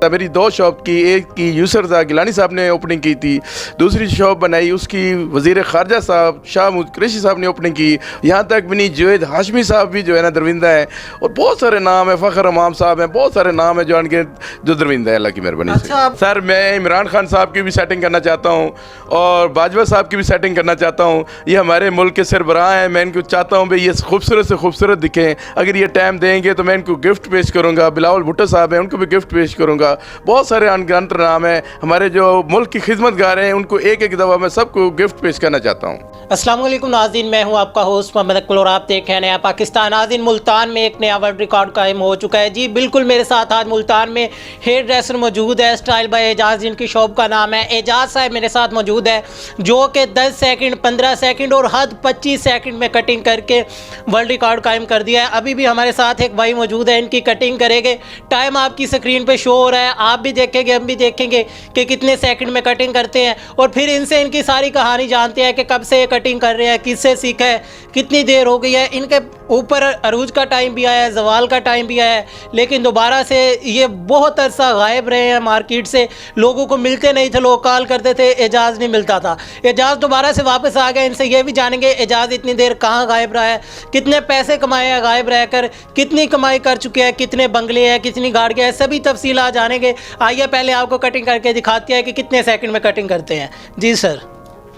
था। मेरी 2 शॉप की, एक की यूसुफ रज़ा गिलानी साहब ने ओपनिंग की थी, दूसरी शॉप बनाई उसकी वज़ीर ख़ारजा साहब शाह महमूद कुरैशी साहब ने ओपनिंग की। यहाँ तक बनी जुवैद हाशमी साहब भी जो है ना दरविंदा है, और बहुत सारे नाम है, फ़खर इमाम साहब हैं, बहुत सारे नाम है जो उनके जो दरविंदा है अल्लाह की मेहरबानी से। सर मैं इमरान खान साहब की भी सेटिंग करना चाहता हूँ और बाजवा साहब की भी सेटिंग करना चाहता हूँ। ये हमारे मुल्क के सरबराह हैं, मैं इनको चाहता हूँ भाई ये खूबसूरत से खूबसूरत दिखें। अगर ये टाइम देंगे तो मैं इनको गिफ्ट पेश करूँगा। बिलावल भुट्टो साहब हैं, उनको भी गिफ्ट पेश करूँगा। बहुत सारे अनगिनत नाम हैं हमारे जो मुल्क की खिदमतगार हैं, उनको एक एक दफ़ा मैं सबको गिफ्ट पेश करना चाहता हूँ। अस्सलाम वालेकुम नाज़रीन, मैं हूं आपका होस्ट मोहम्मद अकमल और आप देख रहे हैं नया पाकिस्तान। नाज़रीन, मुल्तान में एक नया वर्ल्ड रिकॉर्ड कायम हो चुका है। जी बिल्कुल, मेरे साथ आज मुल्तान में हेयर ड्रेसर मौजूद है, स्टाइल बाय एजाज जिनकी शॉप का नाम है। एजाज साहब मेरे साथ मौजूद है जो कि 10 सेकंड, 15 सेकंड और हद 25 सेकंड में कटिंग करके वर्ल्ड रिकॉर्ड कायम कर दिया है। अभी भी हमारे साथ एक भाई मौजूद है, इनकी कटिंग करेंगे। टाइम आपकी स्क्रीन पर शो हो रहा है, आप भी देखेंगे, हम भी देखेंगे कि कितने सेकंड में कटिंग करते हैं, और फिर इनसे इनकी सारी कहानी जानते हैं कि कब से ये कटिंग कर रहे हैं, किससे सीखा है, कितनी देर हो गई है। इनके ऊपर अरूज का टाइम भी आया है, जवाल का टाइम भी आया है, लेकिन दोबारा से ये बहुत अरसा गायब रहे हैं मार्केट से। लोगों को मिलते नहीं थे, लोग कॉल करते थे, एजाज नहीं मिलता था। एजाज दोबारा से वापस आ गया। इनसे ये भी जानेंगे एजाज इतनी देर कहाँ गायब रहा है, कितने पैसे कमाए हैं गायब रहकर, कितनी कमाई कर चुके हैं, कितने बंगले हैं, कितनी गाड़ियाँ हैं, सभी तफसीलात जानेंगे। आइए पहले आपको कटिंग करके दिखाती है कि कितने सेकंड में कटिंग करते हैं। जी सर।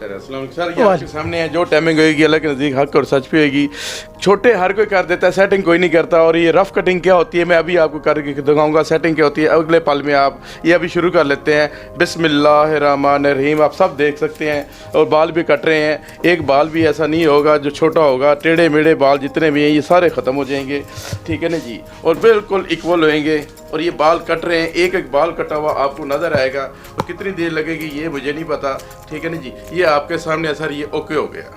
सर ये आपके सामने है, जो टाइमिंग होगी अल्लाह के नज़दीक हक और सच पे होगी। छोटे हर कोई कर देता है, सेटिंग कोई नहीं करता। और ये रफ़ कटिंग क्या होती है मैं अभी आपको करके दिखाऊंगा। सेटिंग क्या होती है अगले पल में आप ये अभी शुरू कर लेते हैं। बिस्मिल्लाहिर्रहमानिर्रहीम। आप सब देख सकते हैं, और बाल भी कट रहे हैं। एक बाल भी ऐसा नहीं होगा जो छोटा होगा, टेढ़े मेढ़े बाल जितने भी हैं ये सारे ख़त्म हो जाएंगे, ठीक है ना जी, और बिल्कुल इक्वल होएंगे। और ये बाल कट रहे हैं, एक एक बाल कटा हुआ आपको नज़र आएगा, और कितनी देर लगेगी ये मुझे नहीं पता, ठीक है ना जी। ये आपके सामने सर ये ओके हो गया।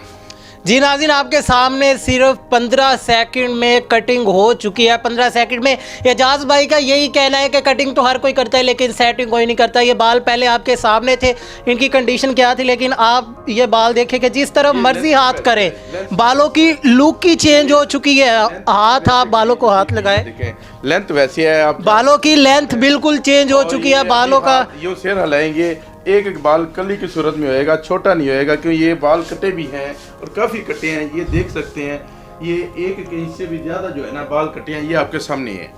जी नाज़रीन, आपके सामने सिर्फ 15 सेकंड में कटिंग हो चुकी है। 15 सेकंड में एजाज भाई का यही कहना है कि कटिंग तो हर कोई करता है लेकिन सेटिंग कोई नहीं करता। ये बाल पहले आपके सामने थे, इनकी कंडीशन क्या थी, लेकिन आप ये बाल देखें कि जिस तरफ मर्जी हाथ करें, बालों की लुक ही चेंज हो चुकी है। हाथ, आप बालों को हाथ लगाए, लेंथ वैसी है, आप बालों की लेंथ बिल्कुल चेंज हो चुकी है। बालों का यूँ सिर हिलाएंगे, एक एक बाल कली की सूरत में होएगा, छोटा नहीं होएगा, क्योंकि ये बाल कटे भी हैं और काफ़ी कटे हैं। ये देख सकते हैं, ये एक इंच से भी ज़्यादा जो है ना बाल कटे हैं, ये आपके सामने है।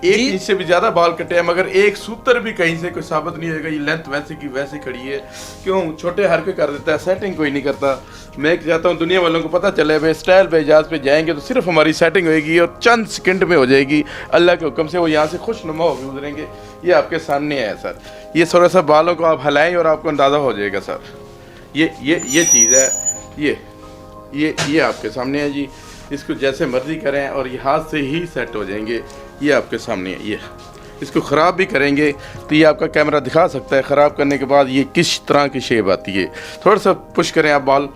एक इंच से भी ज़्यादा बाल कटे हैं, मगर एक सूत्र भी कहीं से कोई साबित नहीं होएगा। ये लेंथ वैसे की वैसे खड़ी है। क्यों छोटे हर कोई कर देता है, सेटिंग कोई नहीं करता। मैं चाहता हूँ दुनिया वालों को पता चले भाई स्टाइल पे एजाज पे जाएंगे तो सिर्फ हमारी सेटिंग होएगी और चंद सेकंड में हो जाएगी। अल्लाह के हुक्म से वो यहाँ से खुशनुमा होकर गुजरेंगे। ये आपके सामने है सर। ये थोड़ा सा बालों को आप हिलाएं और आपको अंदाज़ा हो जाएगा सर। ये चीज़ है, ये आपके सामने है जी। इसको जैसे मर्जी करें और ये हाथ से ही सेट हो जाएंगे। ये आपके सामने है। ये इसको ख़राब भी करेंगे तो ये आपका कैमरा दिखा सकता है। ख़राब करने के बाद ये किस तरह की शेप आती है। थोड़ा सा पुश करें आप बाल,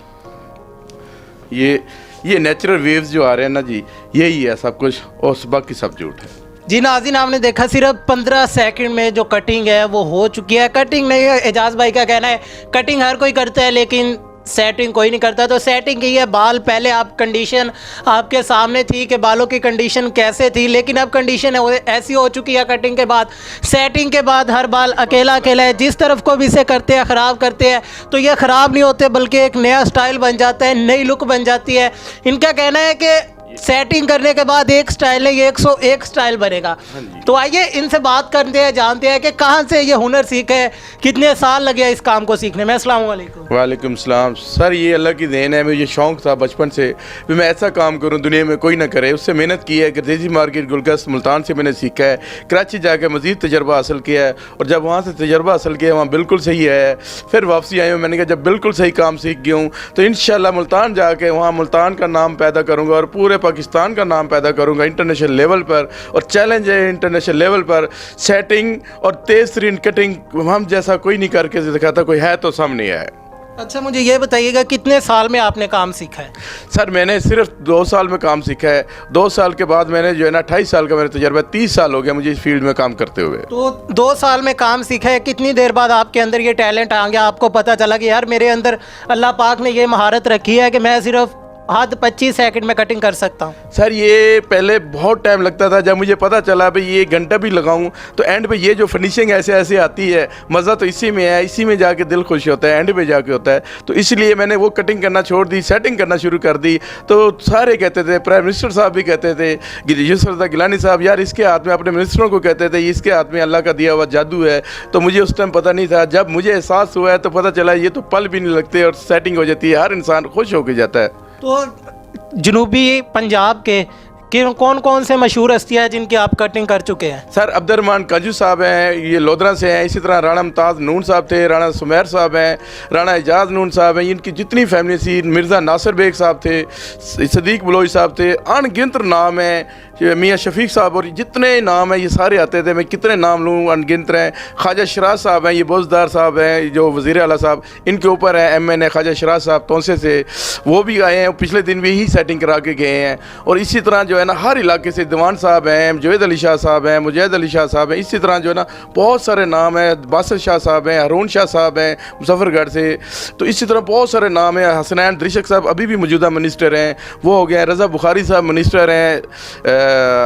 ये नेचुरल वेव्स जो आ रहे हैं ना जी, यही है सब कुछ, और बाकी सब झूठ है। जी नाज़रीन, आपने देखा सिर्फ 15 सेकंड में जो कटिंग है वो हो चुकी है। कटिंग नहीं है, एजाज भाई का कहना है कटिंग हर कोई करता है लेकिन सेटिंग कोई नहीं करता। तो सेटिंग की है, बाल पहले आप कंडीशन आपके सामने थी कि बालों की कंडीशन कैसे थी, लेकिन अब कंडीशन ऐसी हो चुकी है कटिंग के बाद, सेटिंग के बाद हर बाल अकेला अकेला है। जिस तरफ को भी इसे करते हैं, ख़राब करते हैं तो ये ख़राब नहीं होते बल्कि एक नया स्टाइल बन जाता है, नई लुक बन जाती है। इनका कहना है कि सेटिंग करने के बाद एक स्टाइल है, ये 101 स्टाइल बनेगा। तो आइए इनसे बात करते हैं, जानते हैं कि कहाँ से ये हुनर सीखे, कितने साल लगे इस काम को सीखने में। अस्सलाम वालेकुम। वालेकुम सलाम। सर ये अल्लाह की देन है, मुझे शौक़ था बचपन से भी मैं ऐसा काम करूं दुनिया में कोई ना करे। उससे मेहनत की है, गर्देजी मार्केट गुलगस्त मुल्तान से मैंने सीखा है, कराची जाकर मज़ीद तजर्बा हासिल किया है, और जब वहाँ से तजर्बा हासिल किया वहाँ बिल्कुल सही है। फिर वापसी आई हूँ, मैंने कहा जब बिल्कुल सही काम सीख गया हूँ तो इंशाल्लाह मुल्तान जाके वहाँ मुल्तान का नाम पैदा करूँगा और पूरे पाकिस्तान का नाम पैदा करूंगा इंटरनेशनल लेवल पर। और चैलेंज है इंटरनेशनल लेवल पर, सेटिंग और तेज़ तरीन कटिंग हम जैसा कोई नहीं करके दिखाता, कोई है तो सामने है। अच्छा, मुझे ये बताइएगा कितने साल में आपने काम सीखा है? सर मैंने सिर्फ 2 साल में काम सीखा है। 2 साल के बाद मैंने जो है ना 28 साल का मेरा तजर्बा, 30 साल हो गया मुझे इस फील्ड में काम करते हुए। तो 2 साल में काम सीखा है, कितनी देर बाद आपके अंदर ये टैलेंट आ गया, आपको पता चला कि यार मेरे अंदर अल्लाह पाक ने ये महारत रखी है कि मैं सिर्फ हद 25 सेकंड में कटिंग कर सकता हूँ? सर ये पहले बहुत टाइम लगता था, जब मुझे पता चला भाई ये घंटा भी लगाऊं तो एंड पे ये जो फिनिशिंग ऐसे ऐसे आती है, मज़ा तो इसी में है, इसी में जाके दिल खुश होता है, एंड पे जाके होता है। तो इसलिए मैंने वो कटिंग करना छोड़ दी, सेटिंग करना शुरू कर दी। तो सारे कहते थे, प्राइम मिनिस्टर साहब भी कहते थे, यूसुफ रज़ा गिलानी साहब, यार इसके हाथ में, अपने मिनिस्टरों को कहते थे इसके हाथ में अल्लाह का दिया हुआ जादू है। तो मुझे उस टाइम पता नहीं था, जब मुझे एहसास हुआ है तो पता चला ये तो पल भी नहीं लगते और सेटिंग हो जाती है, हर इंसान खुश होकर जाता है। तो जनूबी पंजाब के कौन कौन से मशहूर हस्तियाँ हैं जिनकी आप कटिंग कर चुके हैं? सर अब्दुर्रहमान काजू साहब हैं, ये लोधरा से हैं। इसी तरह राणा मुमताज़ नून साहब थे, राणा सुमेर साहब हैं, राणा एजाज नून साहब हैं। इनकी जितनी फैमिली थी, मिर्ज़ा नासिर बेग साहब थे, सदीक बलोच साहब थे, अनगिनत नाम हैं, मियाँ शफीक साहब, और जितने नाम हैं ये सारे आते थे। मैं कितने नाम लूँ, अनगिनत हैं। ख्वाजा शराज साहब हैं, ये बोजदार साहब हैं जो वज़ीर आला साहब, इनके ऊपर हैं MN ख्वाजा शराज साहब तोंसे से, वो भी आए हैं, पिछले दिन भी यही सेटिंग करा के गए हैं। और इसी तरह जो है ना हर इलाके से दीवान साहब हैं, जुवैद अली शाह साहब हैं, मुजाहिद अली शाह साहब हैं। इसी तरह जो है ना बहुत सारे नाम हैं, बासर शाह साहब हैं, हारून शाह साहब हैं मुजफ्फरगढ़ से। तो इसी तरह बहुत सारे नाम हैं। हसनैन दरिशक साहब अभी भी मौजूदा मिनिस्टर हैं, वो हो गए। रज़ा बुखारी साहब मिनिस्टर हैं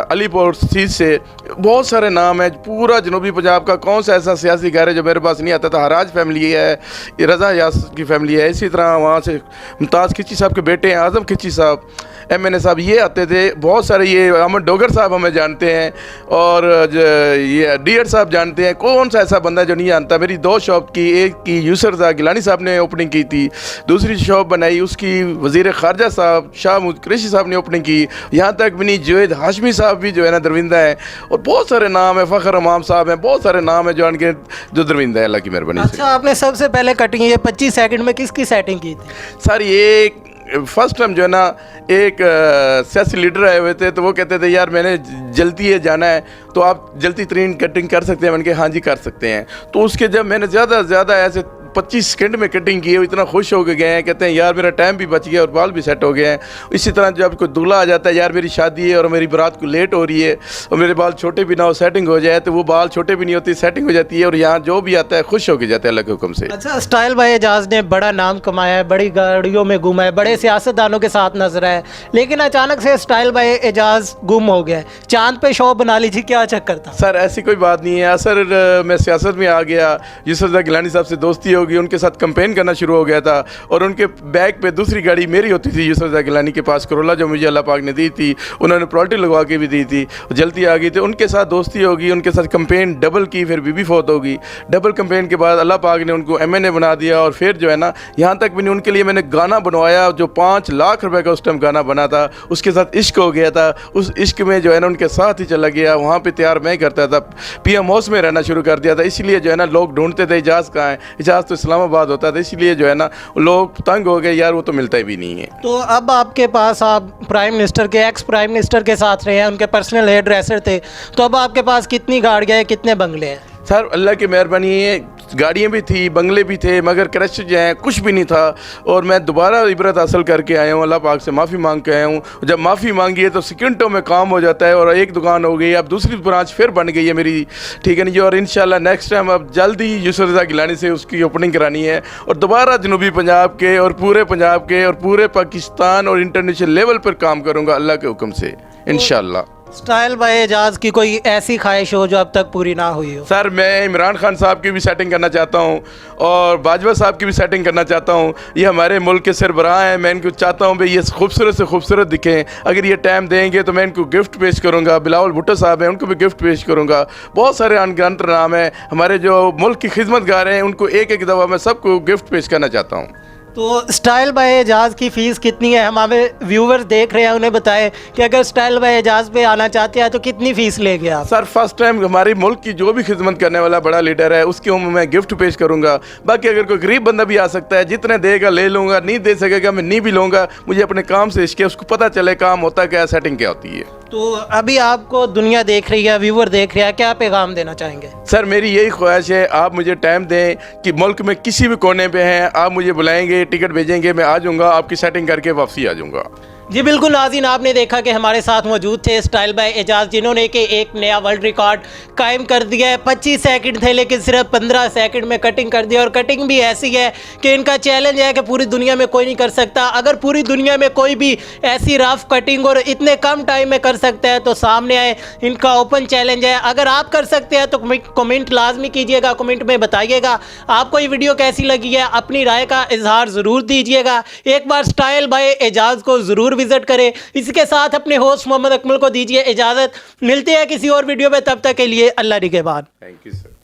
अलीपुर सीट से। बहुत सारे नाम हैं। पूरा जनूबी पंजाब का कौन सा ऐसा सियासी घर है जो मेरे पास नहीं आता था? हराज फैमिली है, ये रज़ा यास की फैमिली है। इसी तरह वहाँ से मुमताज़ खिची साहब के बेटे हैं आज़म खिची साहब, MN साहब, ये आते थे। बहुत सारे, ये अहमद डोगर साहब हमें जानते हैं, और ये डीयर साहब जानते हैं। कौन सा ऐसा बंदा जो नहीं जानता? मेरी 2 शॉप की, एक की यूसुफ रज़ा गिलानी साहब ने ओपनिंग की थी, दूसरी शॉप बनाई उसकी वज़ीर ख़ारजा साहब शाह महमूद कुरैशी साहब ने ओपनिंग की। यहाँ तक भी नहीं, जुवैद हाशमी साहब भी जो है ना दरविंदा है। और बहुत सारे नाम है, फ़खर इमाम साहब हैं, बहुत सारे नाम है जो अनके जो दरविंदा है, अल्लाह की मेहरबानी से। अच्छा, आपने सबसे पहले कटिंग ये 25 सेकंड में किसकी सेटिंग की थी? सर ये फर्स्ट टाइम जो है ना एक सियासी लीडर आए हुए थे, तो वो कहते थे यार मैंने जल्दी है जाना है, तो आप जल्दी तरीन कटिंग कर सकते हैं? मैंने कहा हाँ जी कर सकते हैं। तो उसके जब मैंने ज़्यादा से ज़्यादा ऐसे 25 सेकंड में कटिंग की है, वो इतना खुश हो गए हैं, कहते हैं यार मेरा टाइम भी बच गया और बाल भी सेट हो गए हैं। इसी तरह जब कोई दूल्हा आ जाता है, यार मेरी शादी है और मेरी बारात को लेट हो रही है और मेरे बाल छोटे भी ना हो, सेटिंग हो जाए, तो वो बाल छोटे भी नहीं होती, सेटिंग हो जाती है, और यहाँ जो भी आता है खुश होकर जाता है अल्लाह के हुक्म से। अच्छा, स्टाइल बाय एजाज ने बड़ा नाम कमाया है, बड़ी गाड़ियों में घूमा है, बड़े सियासतदानों के साथ नजर आए, लेकिन अचानक से स्टाइल बाय एजाज गुम हो गया है। चांद पे शो बना लीजिए, क्या चक्कर था? सर ऐसी कोई बात नहीं है। सर मैं सियासत में आ गया, यूसुफ रज़ा गिलानी साहब से दोस्ती होगी, उनके साथ कंपेन करना शुरू हो गया था, और उनके बैग पे दूसरी गाड़ी मेरी होती थी यूसुफ रज़ा गिलानी के पास, करोला, जो मुझे अल्लाह पाक ने दी थी। उन्होंने प्रॉपर्टी लगवा के भी दी थी, जल्दी आ गई थी। उनके साथ दोस्ती होगी, उनके साथ कंपेन डबल की, फिर बीबी फौत होगी। डबल कंपेन के बाद अल्लाह पाक ने उनको MNA बना दिया, और फिर जो है ना यहाँ तक भी नहीं, उनके लिए मैंने गाना बनवाया जो 5 लाख रुपए का उस टाइम गाना बना था। उसके साथ इश्क हो गया था, उस इश्क में जो है ना उनके साथ ही चला गया। वहाँ पे तैयार मैं करता था, PM हाउस में रहना शुरू कर दिया था। इसलिए जो है ना लोग ढूंढते थे इजाज़ कहाँ है, इजाज़ तो इस्लामाबाद होता था। इसलिए जो है ना लोग तंग हो गए, यार वो तो मिलता ही भी नहीं है। तो अब आपके पास, आप प्राइम मिनिस्टर के, एक्स प्राइम मिनिस्टर के साथ रहे हैं, उनके पर्सनल हेयर ड्रेसर थे, तो अब आपके पास कितनी गाड़ियाँ हैं, कितने बंगले हैं? सर अल्लाह की मेहरबानी है, गाड़ियाँ भी थी, बंगले भी थे, मगर क्रश जो है कुछ भी नहीं था। और मैं दोबारा इबरत हासिल करके आया हूँ, अल्लाह पाक से माफ़ी मांग के आया हूँ। जब माफ़ी मांगी है तो सेकंडों में काम हो जाता है, और एक दुकान हो गई, अब दूसरी ब्रांच फिर बन गई है मेरी, ठीक है नहीं जी। और इंशाल्लाह नेक्स्ट टाइम अब जल्दी यूसुफ रज़ा गिलानी से उसकी ओपनिंग करानी है, और दोबारा जनूबी पंजाब के और पूरे पंजाब के और पूरे पाकिस्तान और इंटरनेशनल लेवल पर काम करूँगा अल्लाह के हुक्म से इंशाल्लाह। स्टाइल बाय एजाज की कोई ऐसी ख्वाहिश हो जो अब तक पूरी ना हुई हो? सर मैं इमरान खान साहब की भी सेटिंग करना चाहता हूँ, और बाजवा साहब की भी सेटिंग करना चाहता हूँ। ये हमारे मुल्क के सरबराह हैं, मैं इनको चाहता हूँ भाई ये खूबसूरत से खूबसूरत दिखें। अगर ये टाइम देंगे तो मैं इनको गिफ्ट पेश करूँगा। बिलावल भुट्टो साहब हैं, उनको भी गिफ्ट पेश करूँगा। बहुत सारे अनगिनत नाम हैं हमारे जो मुल्क की खिदमतगार हैं, उनको एक एक दफ़ा मैं सबको गिफ्ट पेश करना चाहता हूँ। तो स्टाइल बाय एजाज की फ़ीस कितनी है? हमारे व्यूवर्स देख रहे हैं, उन्हें बताएं कि अगर स्टाइल बाय एजाज पे आना चाहते हैं तो कितनी फ़ीस लेंगे आप? सर फर्स्ट टाइम हमारे मुल्क की जो भी खिदमत करने वाला बड़ा लीडर है उसकी मैं गिफ्ट पेश करूंगा। बाकी अगर कोई गरीब बंदा भी आ सकता है, जितने देगा ले लूँगा, नहीं दे सकेगा मैं नहीं भी लूँगा। मुझे अपने काम से इश्क है, उसको पता चले काम होता क्या, सेटिंग क्या होती है। तो अभी आपको दुनिया देख रही है, व्यूवर देख रहा है, क्या पैगाम देना चाहेंगे? सर मेरी यही ख्वाहिश है, आप मुझे टाइम दें कि मुल्क में किसी भी कोने पे हैं, आप मुझे बुलाएंगे, टिकट भेजेंगे, मैं आ जाऊँगा, आपकी सेटिंग करके वापसी आ जाऊँगा। जी बिल्कुल नाज़रीन, आपने देखा कि हमारे साथ मौजूद थे स्टाइल बाय एजाज, जिन्होंने कि एक नया वर्ल्ड रिकॉर्ड कायम कर दिया है। 25 सेकंड थे लेकिन सिर्फ 15 सेकंड में कटिंग कर दिया, और कटिंग भी ऐसी है कि इनका चैलेंज है कि पूरी दुनिया में कोई नहीं कर सकता। अगर पूरी दुनिया में कोई भी ऐसी रफ कटिंग और इतने कम टाइम में कर सकता है तो सामने आए, इनका ओपन चैलेंज है। अगर आप कर सकते हैं तो कमेंट लाजमी कीजिएगा, कमेंट में बताइएगा आपको ये वीडियो कैसी लगी है, अपनी राय का इजहार ज़रूर दीजिएगा। एक बार स्टाइल बाय एजाज को ज़रूर विजिट करें। इसके साथ अपने होस्ट मोहम्मद अकमल को दीजिए इजाज़त। मिलते हैं किसी और वीडियो में, तब तक के लिए अल्लाह निगहबान। Thank you sir.